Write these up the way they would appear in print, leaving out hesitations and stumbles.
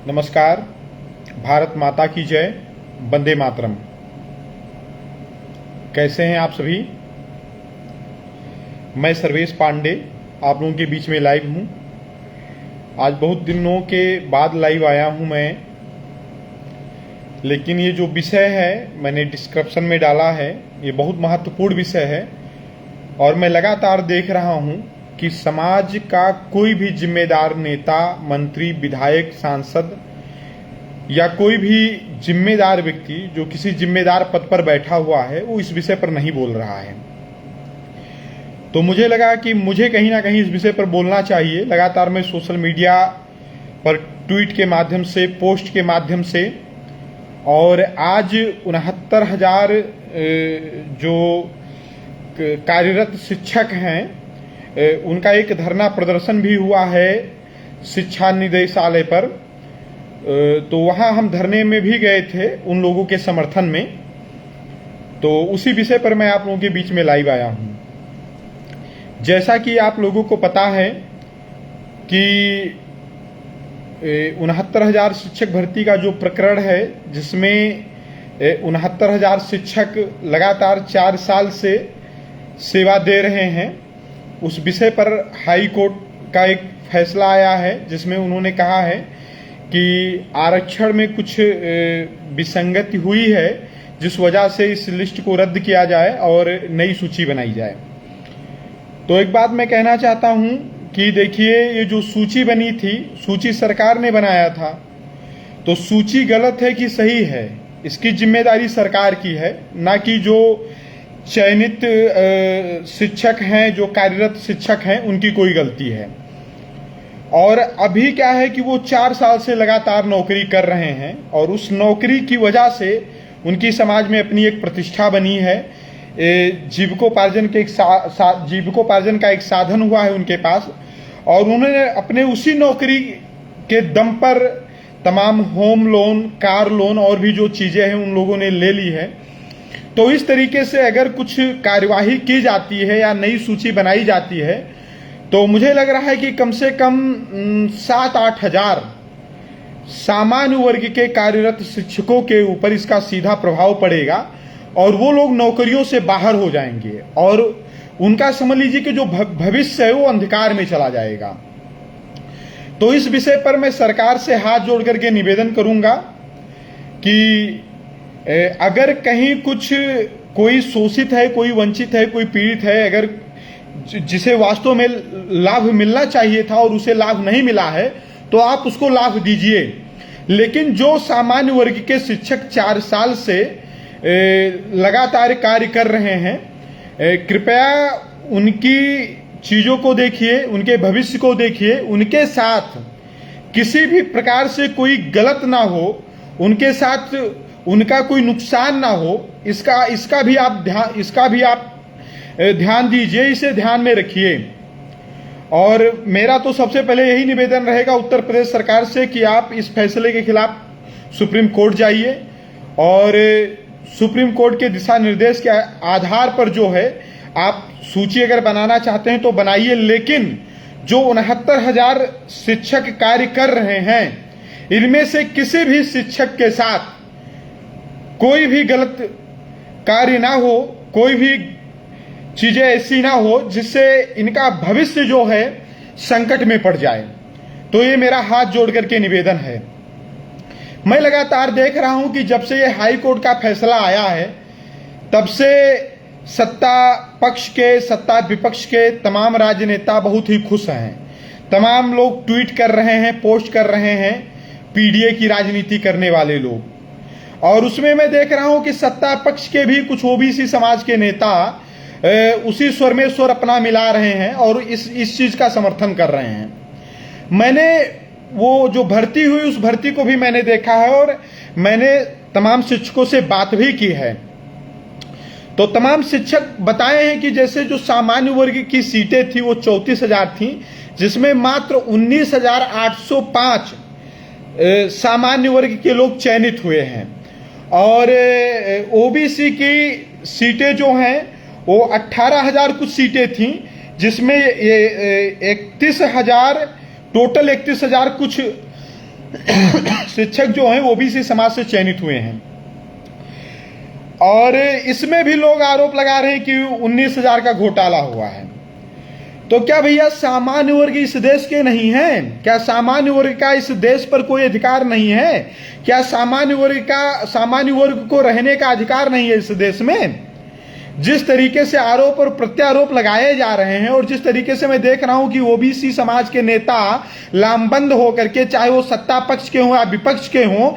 नमस्कार। भारत माता की जय। वंदे मातरम। कैसे हैं आप सभी? मैं सर्वेश पांडे आप लोगों के बीच में लाइव हूं। आज बहुत दिनों के बाद लाइव आया हूं मैं, लेकिन ये जो विषय है मैंने डिस्क्रिप्शन में डाला है, ये बहुत महत्वपूर्ण विषय है और मैं लगातार देख रहा हूं कि समाज का कोई भी जिम्मेदार नेता, मंत्री, विधायक, सांसद या कोई भी जिम्मेदार व्यक्ति जो किसी जिम्मेदार पद पर बैठा हुआ है वो इस विषय पर नहीं बोल रहा है। तो मुझे लगा कि मुझे कहीं ना कहीं इस विषय पर बोलना चाहिए। लगातार मैं सोशल मीडिया पर ट्वीट के माध्यम से, पोस्ट के माध्यम से, और आज 69,000 जो कार्यरत शिक्षक हैं उनका एक धरना प्रदर्शन भी हुआ है शिक्षा निदेशालय पर। तो वहां हम धरने में भी गए थे उन लोगों के समर्थन में। तो उसी विषय पर मैं आप लोगों के बीच में लाइव आया हूं। जैसा कि आप लोगों को पता है कि 69,000 शिक्षक भर्ती का जो प्रकरण है, जिसमें 69,000 शिक्षक लगातार 4 साल से सेवा दे रहे हैं, उस विषय पर हाई कोर्ट का एक फैसला आया है जिसमें उन्होंने कहा है कि आरक्षण में कुछ विसंगति हुई है, जिस वजह से इस लिस्ट को रद्द किया जाए और नई सूची बनाई जाए। तो एक बात मैं कहना चाहता हूं कि देखिए, ये जो सूची बनी थी, सूची सरकार ने बनाया था, तो सूची गलत है कि सही है, इसकी जिम्मेदारी सरकार की है, ना कि जो चयनित शिक्षक हैं, जो कार्यरत शिक्षक हैं, उनकी कोई गलती है। और अभी क्या है कि वो 4 साल से लगातार नौकरी कर रहे हैं और उस नौकरी की वजह से उनकी समाज में अपनी एक प्रतिष्ठा बनी है। जीविकोपार्जन का एक साधन हुआ है उनके पास, और उन्होंने अपने उसी नौकरी के दम पर तमाम होम लोन, कार लोन और भी जो चीजें हैं उन लोगों ने ले ली है। तो इस तरीके से अगर कुछ कार्यवाही की जाती है या नई सूची बनाई जाती है, तो मुझे लग रहा है कि कम से कम 7-8 हजार सामान्य वर्ग के कार्यरत शिक्षकों के ऊपर इसका सीधा प्रभाव पड़ेगा और वो लोग नौकरियों से बाहर हो जाएंगे और उनका समझ लीजिए कि जो भविष्य है वो अंधकार में चला जाएगा। तो इस विषय पर मैं सरकार से हाथ जोड़ करके निवेदन करूंगा कि अगर कहीं कुछ कोई शोषित है, कोई वंचित है, कोई पीड़ित है, अगर जिसे वास्तव में लाभ मिलना चाहिए था और उसे लाभ नहीं मिला है, तो आप उसको लाभ दीजिए। लेकिन जो सामान्य वर्ग के शिक्षक 4 साल से लगातार कार्य कर रहे हैं, कृपया उनकी चीजों को देखिए, उनके भविष्य को देखिए, उनके साथ किसी भी प्रकार से कोई गलत ना हो, उनके साथ उनका कोई नुकसान ना हो, इसका भी आप ध्यान दीजिए, इसे ध्यान में रखिए। और मेरा तो सबसे पहले यही निवेदन रहेगा उत्तर प्रदेश सरकार से कि आप इस फैसले के खिलाफ सुप्रीम कोर्ट जाइए और सुप्रीम कोर्ट के दिशा निर्देश के आधार पर जो है आप सूची अगर बनाना चाहते हैं तो बनाइए, लेकिन जो 69,000 शिक्षक कार्य कर रहे हैं, इनमें से किसी भी शिक्षक के साथ कोई भी गलत कार्य ना हो, कोई भी चीजें ऐसी ना हो जिससे इनका भविष्य जो है संकट में पड़ जाए। तो ये मेरा हाथ जोड़ करके निवेदन है। मैं लगातार देख रहा हूं कि जब से ये हाई कोर्ट का फैसला आया है, तब से सत्ता पक्ष के, सत्ता विपक्ष के तमाम राजनेता बहुत ही खुश हैं। तमाम लोग ट्वीट कर रहे हैं, पोस्ट कर रहे हैं, पीडीए की राजनीति करने वाले लोग। और उसमें मैं देख रहा हूं कि सत्ता पक्ष के भी कुछ ओबीसी समाज के नेता उसी स्वर में स्वर अपना मिला रहे हैं और इस चीज का समर्थन कर रहे हैं। मैंने वो जो भर्ती हुई उस भर्ती को भी मैंने देखा है और मैंने तमाम शिक्षकों से बात भी की है। तो तमाम शिक्षक बताए हैं कि जैसे जो सामान्य वर्ग की सीटें थी वो 34,000 थी, जिसमें मात्र 19,805 सामान्य वर्ग के लोग चयनित हुए हैं और ओबीसी की सीटें जो हैं वो 18,000 कुछ सीटें थी, जिसमें 31,000 टोटल 31,000 कुछ शिक्षक जो हैं ओबीसी समाज से चयनित हुए हैं। और इसमें भी लोग आरोप लगा रहे हैं कि 19,000 का घोटाला हुआ है। तो क्या भैया सामान्य वर्ग इस देश के नहीं हैं? क्या सामान्य वर्ग का इस देश पर कोई अधिकार नहीं है? क्या सामान्य वर्ग को रहने का अधिकार नहीं है इस देश में? जिस तरीके से आरोप और प्रत्यारोप लगाए जा रहे हैं और जिस तरीके से मैं देख रहा हूं कि ओबीसी समाज के नेता लामबंद होकर के, चाहे वो सत्ता पक्ष के हों या विपक्ष के हों,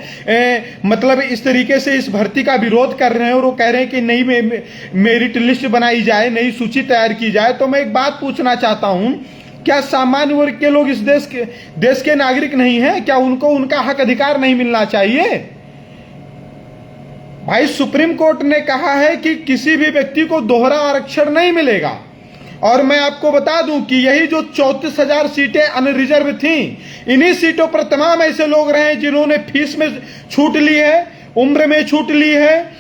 मतलब इस तरीके से इस भर्ती का विरोध कर रहे हैं और वो कह रहे हैं कि नई मेरिट लिस्ट बनाई जाए, नई सूची तैयार की जाए। तो मैं एक बात पूछना चाहता हूं, क्या सामान्य वर्ग के लोग इस देश के नागरिक नहीं हैं? क्या उनको उनका हक अधिकार नहीं मिलना चाहिए? भाई सुप्रीम कोर्ट ने कहा है कि किसी भी व्यक्ति को दोहरा आरक्षण नहीं मिलेगा। और मैं आपको बता दूं कि यही जो 34,000 सीटें अनरिजर्व थीं, इन्हीं सीटों पर तमाम ऐसे लोग रहे जिन्होंने फीस में छूट ली है, उम्र में छूट ली है,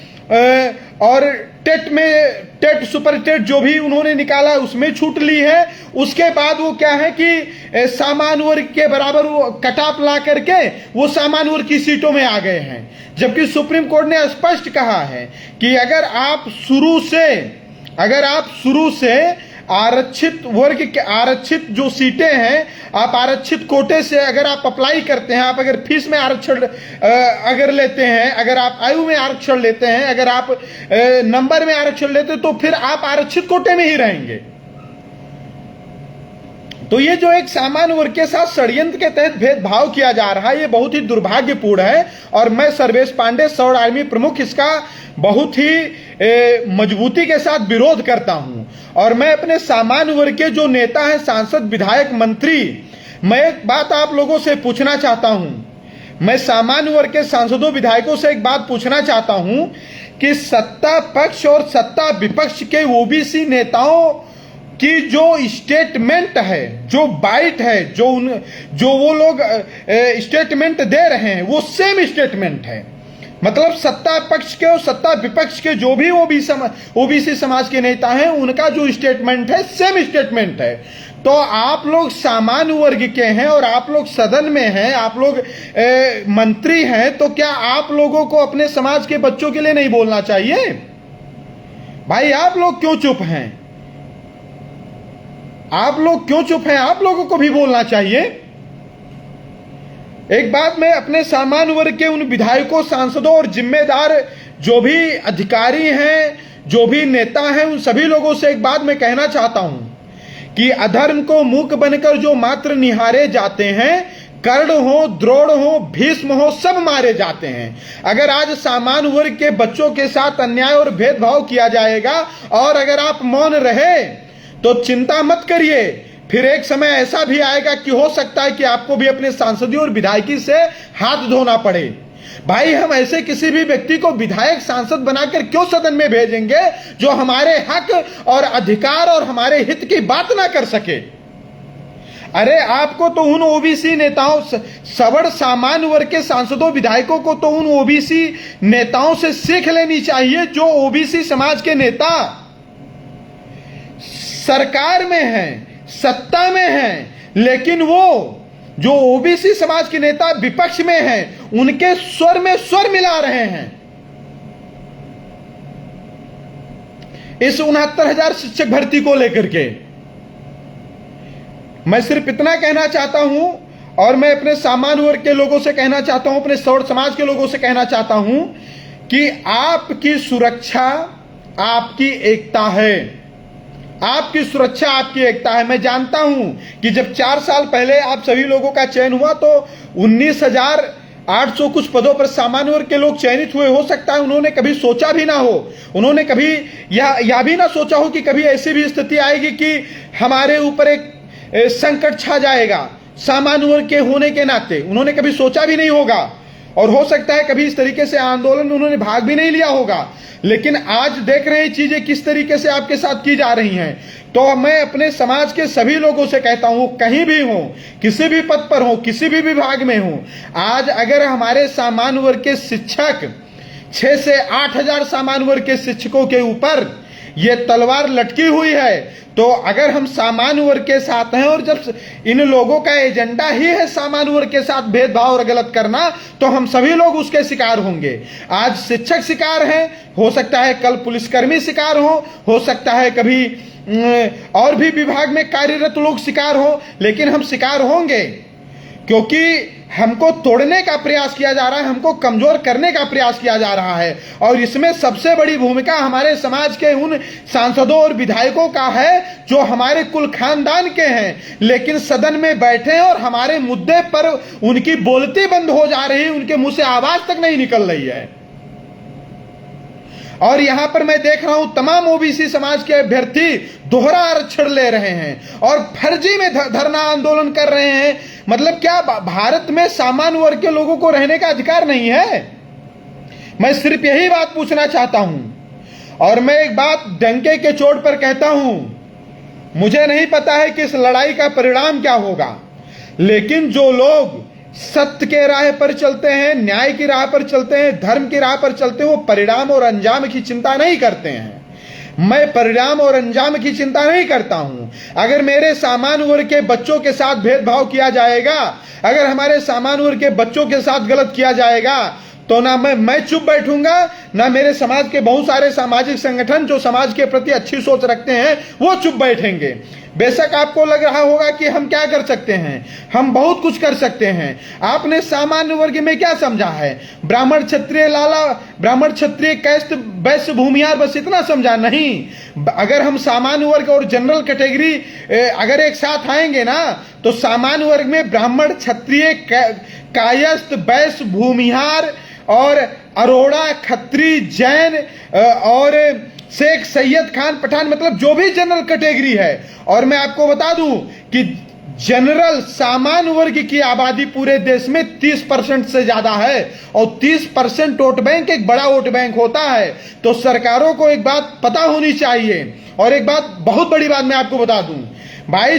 और टेट सुपर टेट जो भी उन्होंने निकाला उसमें छूट ली है। उसके बाद वो क्या है कि सामान्य वर्ग के बराबर वो कटाप ला करके वो सामान्य वर्ग की सीटों में आ गए हैं। जबकि सुप्रीम कोर्ट ने स्पष्ट कहा है कि अगर आप शुरू से आरक्षित वर्ग के आरक्षित जो सीटें हैं, आप आरक्षित कोटे से अगर आप अप्लाई करते हैं, आप अगर फीस में आरक्षण अगर लेते हैं, अगर आप आयु में आरक्षण लेते हैं, अगर आप नंबर में आरक्षण लेते हैं, तो फिर आप आरक्षित कोटे में ही रहेंगे। तो ये जो एक सामान्य वर्ग के साथ षड्यंत्र के तहत भेदभाव किया जा रहा है, ये बहुत ही दुर्भाग्यपूर्ण है। और मैं सर्वेश पांडे, सौर आर्मी प्रमुख, इसका बहुत ही मजबूती के साथ विरोध करता हूं। और मैं अपने सामान्य वर्ग के जो नेता हैं, सांसद, विधायक, मंत्री, मैं एक बात आप लोगों से पूछना चाहता हूं। मैं सामान्य वर्ग के सांसदों, विधायकों से एक बात पूछना चाहता हूं कि सत्ता पक्ष और सत्ता विपक्ष के ओबीसी नेताओं की जो स्टेटमेंट है, जो बाइट है, जो वो लोग स्टेटमेंट दे रहे हैं, वो सेम स्टेटमेंट है। मतलब सत्ता पक्ष के और सत्ता विपक्ष के जो भी ओबीसी समाज के नेता हैं, उनका जो स्टेटमेंट है सेम स्टेटमेंट है। तो आप लोग सामान्य वर्ग के हैं और आप लोग सदन में हैं, आप लोग मंत्री हैं, तो क्या आप लोगों को अपने समाज के बच्चों के लिए नहीं बोलना चाहिए? भाई आप लोग क्यों चुप हैं? आप लोग क्यों चुप हैं? आप लोगों को भी बोलना चाहिए। एक बात मैं अपने सामान्य वर्ग के उन विधायकों, सांसदों और जिम्मेदार जो भी अधिकारी हैं, जो भी नेता हैं, उन सभी लोगों से एक बात मैं कहना चाहता हूं कि अधर्म को मूक बनकर जो मात्र निहारे जाते हैं, कर्ण हो, द्रोण हो, भीष्म हो, सब मारे जाते हैं। अगर आज सामान्य वर्ग के बच्चों के साथ अन्याय और भेदभाव किया जाएगा और अगर आप मौन रहे तो चिंता मत करिए, फिर एक समय ऐसा भी आएगा कि हो सकता है कि आपको भी अपने सांसदी और विधायकी से हाथ धोना पड़े। भाई हम ऐसे किसी भी व्यक्ति को विधायक, सांसद बनाकर क्यों सदन में भेजेंगे जो हमारे हक और अधिकार और हमारे हित की बात ना कर सके? अरे आपको तो उन ओबीसी नेताओं, सवर्ण सामान्य वर्ग के सांसदों, विधायकों को तो उन ओबीसी नेताओं से सीख लेनी चाहिए जो ओबीसी समाज के नेता सरकार में हैं, सत्ता में हैं, लेकिन वो जो ओबीसी समाज के नेता विपक्ष में हैं, उनके स्वर में स्वर मिला रहे हैं। इस 69,000 शिक्षक भर्ती को लेकर के मैं सिर्फ इतना कहना चाहता हूं, और मैं अपने सामान्य वर्ग के लोगों से कहना चाहता हूं, अपने सौर समाज के लोगों से कहना चाहता हूं कि आपकी सुरक्षा आपकी एकता है। आपकी सुरक्षा आपकी एकता है। मैं जानता हूं कि जब 4 साल पहले आप सभी लोगों का चयन हुआ तो 19,800 कुछ पदों पर सामान्य वर्ग के लोग चयनित हुए। हो सकता है उन्होंने कभी सोचा भी ना हो, उन्होंने कभी यह भी ना सोचा हो कि कभी ऐसी भी स्थिति आएगी कि हमारे ऊपर एक संकट छा जाएगा। सामान्य वर्ग के होने के नाते उन्होंने कभी सोचा भी नहीं होगा, और हो सकता है कभी इस तरीके से आंदोलन में उन्होंने भाग भी नहीं लिया होगा। लेकिन आज देख रहे हैं चीजें किस तरीके से आपके साथ की जा रही हैं। तो मैं अपने समाज के सभी लोगों से कहता हूं, कहीं भी हो, किसी भी पद पर हो, किसी भी विभाग में हो, आज अगर हमारे सामान्य वर्ग के शिक्षक 6 से 8 हजार सामान्य वर्ग के शिक्षकों के ऊपर ये तलवार लटकी हुई है। तो अगर हम सामान्य वर्ग के साथ हैं और जब इन लोगों का एजेंडा ही है सामान्य वर्ग के साथ भेदभाव और गलत करना, तो हम सभी लोग उसके शिकार होंगे। आज शिक्षक शिकार हैं, हो सकता है कल पुलिसकर्मी शिकार हो सकता है कभी और भी विभाग में कार्यरत लोग शिकार हो, लेकिन हम शिकार होंगे क्योंकि हमको तोड़ने का प्रयास किया जा रहा है, हमको कमजोर करने का प्रयास किया जा रहा है। और इसमें सबसे बड़ी भूमिका हमारे समाज के उन सांसदों और विधायकों का है जो हमारे कुल खानदान के हैं, लेकिन सदन में बैठे हैं और हमारे मुद्दे पर उनकी बोलती बंद हो जा रही है, उनके मुंह से आवाज तक नहीं निकल रही है। और यहां पर मैं देख रहा हूं तमाम ओबीसी समाज के अभ्यर्थी दोहरा आरक्षण ले रहे हैं और फर्जी में धरना आंदोलन कर रहे हैं। मतलब क्या भारत में सामान्य वर्ग के लोगों को रहने का अधिकार नहीं है? मैं सिर्फ यही बात पूछना चाहता हूं। और मैं एक बात डंके के चोट पर कहता हूं, मुझे नहीं पता है कि इस लड़ाई का परिणाम क्या होगा, लेकिन जो लोग सत्य के राह पर चलते हैं, न्याय की राह पर चलते हैं, धर्म की राह पर चलते हैं, वो परिणाम और अंजाम की चिंता नहीं करते हैं। मैं परिणाम और अंजाम की चिंता नहीं करता हूं। अगर मेरे सामान्य वर्ग के बच्चों के साथ भेदभाव किया जाएगा, अगर हमारे सामान्य वर्ग के बच्चों के साथ गलत किया जाएगा, तो ना मैं चुप बैठूंगा, ना मेरे समाज के बहुत सारे सामाजिक संगठन जो समाज के प्रति अच्छी सोच रखते हैं वो चुप बैठेंगे। बेशक आपको लग रहा होगा कि हम क्या कर सकते हैं, हम बहुत कुछ कर सकते हैं। आपने सामान्य वर्ग में क्या समझा है? ब्राह्मण क्षत्रिय लाला, ब्राह्मण क्षत्रिय कैस्ट वैश्य भूमिहार, बस इतना समझा नहीं। अगर हम सामान्य वर्ग और जनरल कैटेगरी अगर एक साथ आएंगे ना, तो सामान्य वर्ग में ब्राह्मण क्षत्रिय कायस्थ वैश्य भूमिहार और अरोड़ा खत्री जैन और शेख सैयद खान पठान, मतलब जो भी जनरल कैटेगरी है। और मैं आपको बता दूं कि जनरल सामान्य वर्ग की आबादी पूरे देश में 30% से ज्यादा है और 30% वोट बैंक एक बड़ा वोट बैंक होता है। तो सरकारों को एक बात पता होनी चाहिए। और एक बात, बहुत बड़ी बात मैं आपको बता दूं भाई,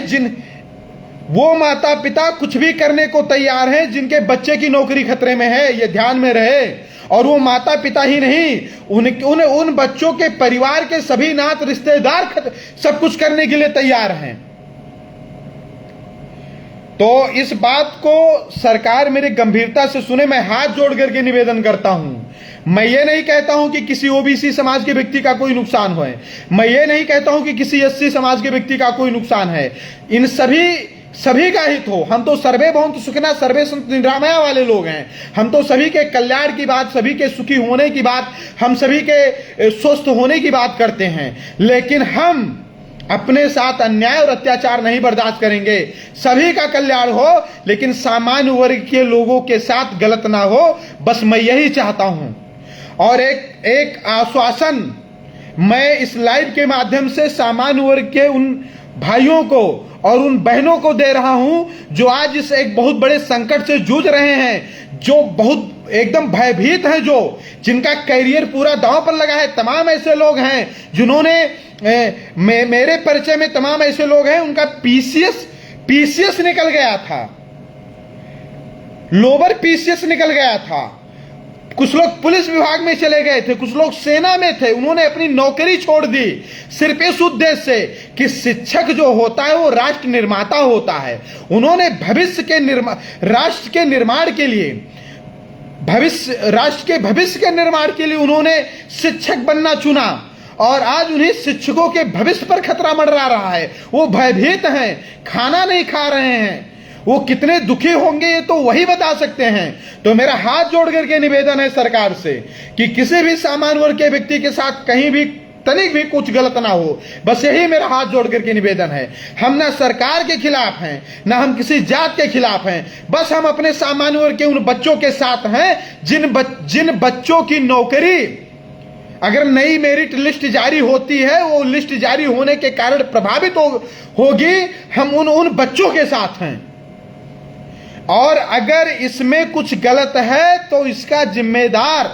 वो माता पिता कुछ भी करने को तैयार हैं जिनके बच्चे की नौकरी खतरे में है, ये ध्यान में रहे। और वो माता पिता ही नहीं, उन बच्चों के परिवार के सभी नात रिश्तेदार सब कुछ करने के लिए तैयार हैं। तो इस बात को सरकार मेरी गंभीरता से सुने। मैं हाथ जोड़ करके निवेदन करता हूं। मैं ये नहीं कहता हूं कि किसी ओबीसी समाज के व्यक्ति का कोई नुकसान हो, मैं ये नहीं कहता हूं कि किसी एससी समाज के व्यक्ति का कोई नुकसान है। इन सभी का हित हो। हम तो सर्वे भवन्तु सुखिनः सर्वे सन्तु निरामया वाले लोग हैं। हम तो सभी के कल्याण की बात, सभी के सुखी होने की बात, हम सभी के स्वस्थ होने की बात करते हैं। लेकिन हम अपने साथ अन्याय और अत्याचार नहीं बर्दाश्त करेंगे। सभी का कल्याण हो, लेकिन सामान्य वर्ग के लोगों के साथ गलत ना हो, बस मैं यही चाहता हूं। और एक आश्वासन मैं इस लाइव के माध्यम से सामान्य वर्ग के उन भाइयों को और उन बहनों को दे रहा हूं जो आज इस एक बहुत बड़े संकट से जूझ रहे हैं, जो बहुत एकदम भयभीत हैं, जो जिनका करियर पूरा दांव पर लगा है। तमाम ऐसे लोग हैं जिन्होंने मेरे परिचय में तमाम ऐसे लोग हैं, उनका पीसीएस निकल गया था, लोअर पीसीएस निकल गया था। कुछ लोग पुलिस विभाग में चले गए थे, कुछ लोग सेना में थे, उन्होंने अपनी नौकरी छोड़ दी सिर्फ इस उद्देश्य से कि शिक्षक जो होता है वो राष्ट्र निर्माता होता है। उन्होंने राष्ट्र के निर्माण के लिए, राष्ट्र के भविष्य के निर्माण के लिए उन्होंने शिक्षक बनना चुना। और आज उन्हें शिक्षकों के भविष्य पर खतरा मंडरा रहा है। वो भयभीत हैं, खाना नहीं खा रहे हैं। वो कितने दुखी होंगे ये तो वही बता सकते हैं। तो मेरा हाथ जोड़ करके निवेदन है सरकार से कि किसी भी सामान्य वर्ग के व्यक्ति के साथ कहीं भी तनिक भी कुछ गलत ना हो। बस यही मेरा हाथ जोड़ करके निवेदन है। हम ना सरकार के खिलाफ हैं, ना हम किसी जात के खिलाफ हैं। बस हम अपने सामान्य वर्ग के उन बच्चों के साथ हैं जिन बच्चों की नौकरी, अगर नई मेरिट लिस्ट जारी होती है, वो लिस्ट जारी होने के कारण प्रभावित होगी, हम उन बच्चों के साथ हैं। और अगर इसमें कुछ गलत है तो इसका जिम्मेदार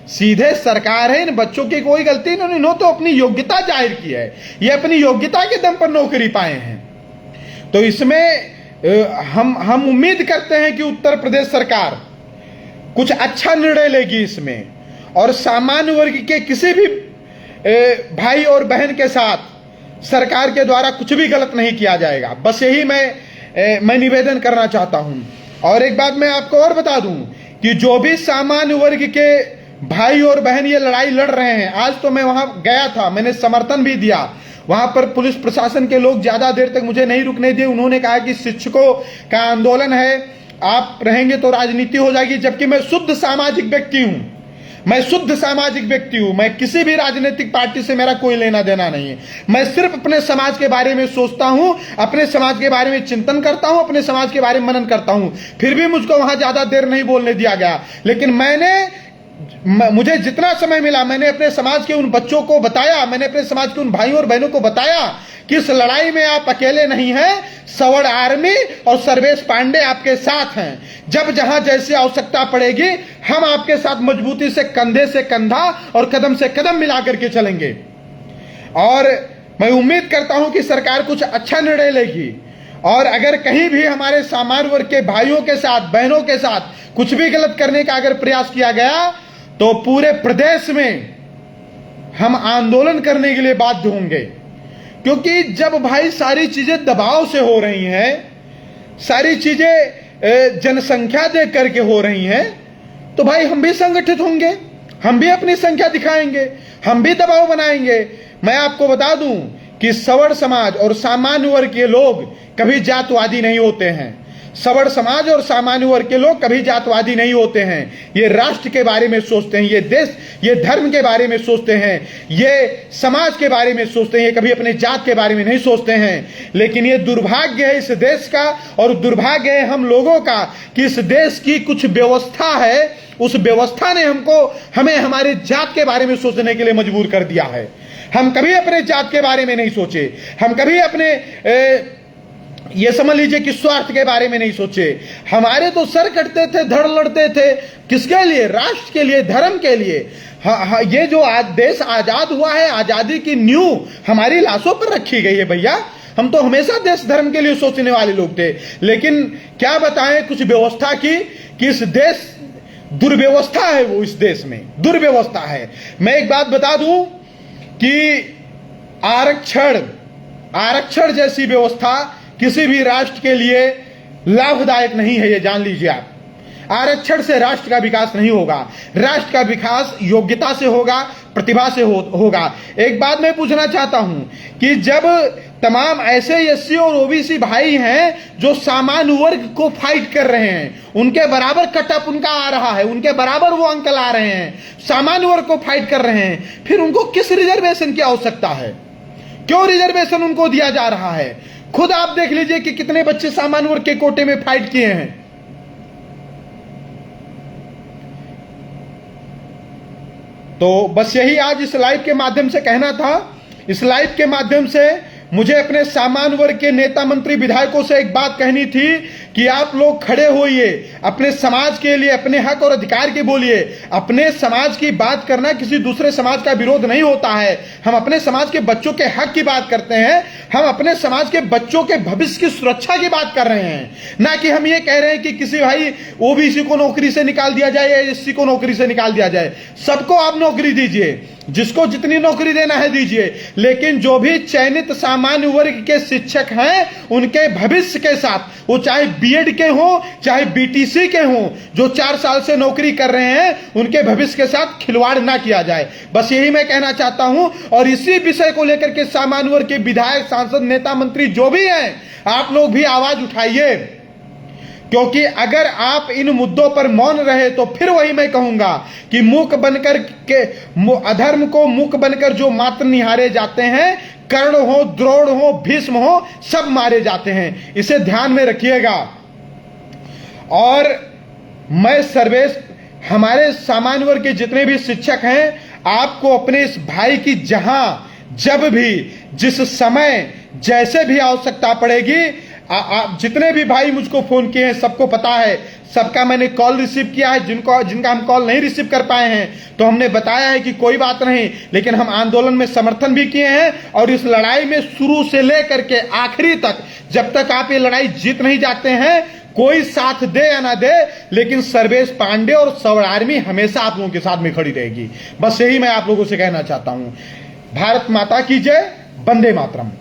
सीधे सरकार है। इन बच्चों की कोई गलती नहीं, इन्होंने तो अपनी योग्यता जाहिर की है, ये अपनी योग्यता के दम पर नौकरी पाए हैं। तो इसमें हम उम्मीद करते हैं कि उत्तर प्रदेश सरकार कुछ अच्छा निर्णय लेगी इसमें, और सामान्य वर्ग के किसी भी भाई और बहन के साथ सरकार के द्वारा कुछ भी गलत नहीं किया जाएगा। बस यही मैं निवेदन करना चाहता हूं। और एक बात मैं आपको और बता दूं कि जो भी सामान्य वर्ग के भाई और बहन ये लड़ाई लड़ रहे हैं, आज तो मैं वहां गया था, मैंने समर्थन भी दिया। वहां पर पुलिस प्रशासन के लोग ज्यादा देर तक मुझे नहीं रुकने दिए। उन्होंने कहा कि शिक्षकों का आंदोलन है, आप रहेंगे तो राजनीति हो जाएगी। जबकि मैं शुद्ध सामाजिक व्यक्ति हूं, मैं शुद्ध सामाजिक व्यक्ति हूं। मैं किसी भी राजनीतिक पार्टी से मेरा कोई लेना देना नहीं है। मैं सिर्फ अपने समाज के बारे में सोचता हूं, अपने समाज के बारे में चिंतन करता हूं, अपने समाज के बारे में मनन करता हूं। फिर भी मुझको वहां ज्यादा देर नहीं बोलने दिया गया। लेकिन मुझे जितना समय मिला मैंने अपने समाज के उन बच्चों को बताया, मैंने अपने समाज के उन भाइयों और बहनों को बताया कि इस लड़ाई में आप अकेले नहीं हैं। सवर्ण आर्मी और सर्वेश पांडे आपके साथ हैं। जब जहां जैसी आवश्यकता पड़ेगी हम आपके साथ मजबूती से कंधे से कंधा और कदम से कदम मिलाकर के चलेंगे। और मैं उम्मीद करता हूं कि सरकार कुछ अच्छा निर्णय लेगी। और अगर कहीं भी हमारे सामान्य वर्ग के भाइयों के साथ, बहनों के साथ कुछ भी गलत करने का अगर प्रयास किया गया तो पूरे प्रदेश में हम आंदोलन करने के लिए बाध्य होंगे। क्योंकि जब भाई सारी चीजें दबाव से हो रही हैं, सारी चीजें जनसंख्या देख करके हो रही हैं, तो भाई हम भी संगठित होंगे, हम भी अपनी संख्या दिखाएंगे, हम भी दबाव बनाएंगे। मैं आपको बता दूं कि सवर्ण समाज और सामान्य वर्ग के लोग कभी जातवादी नहीं होते हैं। सवर्ण समाज और सामान्य वर्ग के लोग कभी जातवादी नहीं होते हैं। ये राष्ट्र के बारे में सोचते हैं, ये देश, ये धर्म के बारे में सोचते हैं, ये समाज के बारे में सोचते हैं, ये कभी अपने जात के बारे में नहीं सोचते हैं। लेकिन ये दुर्भाग्य है इस देश का और दुर्भाग्य है हम लोगों का कि इस देश की कुछ व्यवस्था है, उस व्यवस्था ने हमें हमारे जात के बारे में सोचने के लिए मजबूर कर दिया है। हम कभी अपने जात के बारे में नहीं सोचे, हम कभी अपने ये समझ लीजिए कि स्वार्थ के बारे में नहीं सोचे। हमारे तो सर कटते थे, धड़ लड़ते थे, किसके लिए? राष्ट्र के लिए, धर्म के लिए। ये जो आज देश आजाद हुआ है, आजादी की नींव हमारी लाशों पर रखी गई है भैया। हम तो हमेशा देश धर्म के लिए सोचने वाले लोग थे। लेकिन क्या बताएं कुछ व्यवस्था की कि इस देश दुर्व्यवस्था है, वो इस देश में दुर्व्यवस्था है। मैं एक बात बता दूं कि आरक्षण जैसी व्यवस्था किसी भी राष्ट्र के लिए लाभदायक नहीं है, ये जान लीजिए आप। आरक्षण से राष्ट्र का विकास नहीं होगा। राष्ट्र का विकास योग्यता से होगा, प्रतिभा से होगा। एक बात मैं पूछना चाहता हूं कि जब तमाम ऐसे एससी और ओबीसी भाई हैं जो सामान्य वर्ग को फाइट कर रहे हैं, उनके बराबर कटअप उनका आ रहा है, उनके बराबर वो अंकल आ रहे हैं, सामान्य वर्ग को फाइट कर रहे हैं, फिर उनको किस रिजर्वेशन की आवश्यकता है? क्यों रिजर्वेशन उनको दिया जा रहा है? खुद आप देख लीजिए कि कितने बच्चे सामान्य वर्ग के कोटे में फाइट किए हैं। तो बस यही आज इस लाइव के माध्यम से कहना था। इस लाइव के माध्यम से मुझे अपने सामान्य वर्ग के नेता, मंत्री, विधायकों से एक बात कहनी थी कि आप लोग खड़े होइए, अपने समाज के लिए, अपने हक और अधिकार के बोलिए। अपने समाज की बात करना किसी दूसरे समाज का विरोध नहीं होता है। हम अपने समाज के बच्चों के हक की बात करते हैं, हम अपने समाज के बच्चों के भविष्य की सुरक्षा की बात कर रहे हैं, ना कि हम ये कह रहे हैं कि किसी भाई ओबीसी को नौकरी से निकाल दिया जाए या एससी को नौकरी से निकाल दिया जाए। सबको आप नौकरी दीजिए, जिसको जितनी नौकरी देना है दीजिए, लेकिन जो भी चयनित सामान्य वर्ग के शिक्षक हैं उनके भविष्य के साथ, वो चाहे बीएड के हों चाहे बीटीसी के हों, जो 4 साल से नौकरी कर रहे हैं, उनके भविष्य के साथ खिलवाड़ ना किया जाए। बस यही मैं कहना चाहता हूं। और इसी विषय को लेकर के सामान्य वर्ग के विधायक, सांसद, नेता, मंत्री जो भी हैं, आप लोग भी आवाज उठाइए। क्योंकि अगर आप इन मुद्दों पर मौन रहे तो फिर वही मैं कहूंगा कि मूक बनकर के, अधर्म को मूक बनकर जो मात्र निहारे जाते हैं, कर्ण हो, द्रोण हो, भीष्म हो, सब मारे जाते हैं। इसे ध्यान में रखिएगा। और मैं सर्वेश, हमारे सामान्य वर्ग के जितने भी शिक्षक हैं, आपको अपने इस भाई की जहां, जब भी, जिस समय, जैसे भी आवश्यकता पड़ेगी, आप जितने भी भाई मुझको फोन किए हैं सबको पता है, सबका मैंने कॉल रिसीव किया है। जिनका हम कॉल नहीं रिसीव कर पाए हैं तो हमने बताया है कि कोई बात नहीं, लेकिन हम आंदोलन में समर्थन भी किए हैं। और इस लड़ाई में शुरू से लेकर के आखिरी तक, जब तक आप ये लड़ाई जीत नहीं जाते हैं, कोई साथ दे या ना दे, लेकिन सर्वेश पांडे और सवर्ण आर्मी हमेशा आप लोगों के साथ में खड़ी रहेगी। बस यही मैं आप लोगों से कहना चाहता हूं। भारत माता की जय, वंदे मातरम।